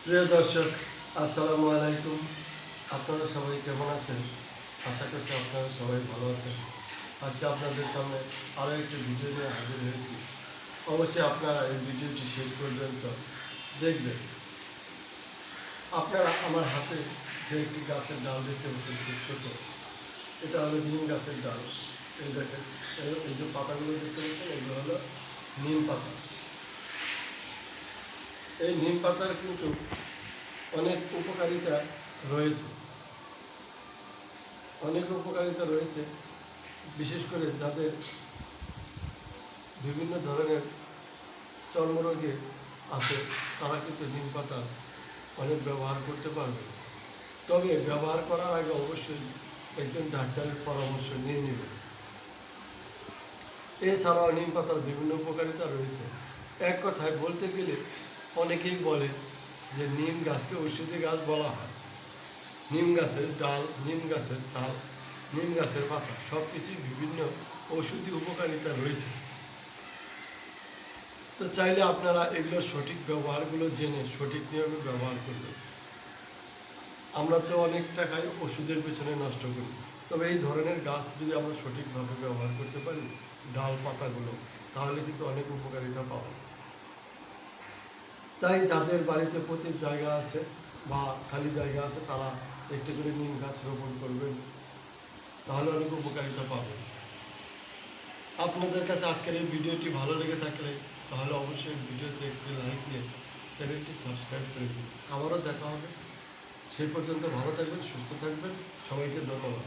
প্রিয় দর্শক, আসসালামু আলাইকুম। আপনারা সবাই কেমন আছেন? আশা করছি আপনারা সবাই ভালো আছেন। আজকে আপনাদের সামনে আরও একটি ভিডিও নিয়ে হাজির হয়েছি। অবশ্যই আপনারা এই ভিডিওটি শেষ পর্যন্ত দেখবেন। আপনারা আমার হাতে যে একটি গাছের ডাল দেখতে পাচ্ছেন, খুব ছোট, এটা হলো নিম গাছের ডাল। এই দেখেন, এই যে পাতাগুলো দেখতে পাচ্ছেন, এগুলো হলো নিম পাতা। এই নিম পাতার কিন্তু অনেক উপকারিতা রয়েছে। বিশেষ করে যাদের বিভিন্ন ধরনের চর্মরোগে আছে, তারা কিন্তু নিম পাতা অনেক ব্যবহার করতে পারবে। তবে ব্যবহার করার আগে অবশ্যই একজন ডাক্তারের পরামর্শ নিয়ে নেবেন। এছাড়াও নিম পাতার বিভিন্ন উপকারিতা রয়েছে। এক কথায় বলতে গেলে অনেকেই বলে যে নিম গাছকে ঔষধি গাছ বলা হয়। নিম গাছের ডাল, নিম গাছের ছাল, নিম গাছের পাতা সব কিছুই বিভিন্ন ঔষধি উপকারিতা রয়েছে। তো চাইলে আপনারা এগুলোর সঠিক ব্যবহারগুলো জেনে সঠিক নিয়মে ব্যবহার করবেন। আমরা তো অনেক টাকাই ওষুধের পেছনে নষ্ট করি, তবে এই ধরনের গাছ যদি আমরা সঠিকভাবে ব্যবহার করতে পারি, ডাল পাতাগুলো, তাহলে কিন্তু অনেক উপকারিতা পাবো। তাই যাদের বাড়িতে প্রতি জায়গা আছে বা খালি জায়গা আছে, তারা একটি করে নিম গাছ রোপণ করবেন, তাহলে অনেক উপকারিতা পাবেন। আপনাদের কাছে আজকের এই ভিডিওটি ভালো লেগে থাকলে তাহলে অবশ্যই ভিডিওতে একটি লাইক দিয়ে চ্যানেলটি সাবস্ক্রাইব করে দিন। আবারও দেখা হবে। সেই পর্যন্ত ভালো থাকবেন, সুস্থ থাকবেন। সবাইকে ধন্যবাদ।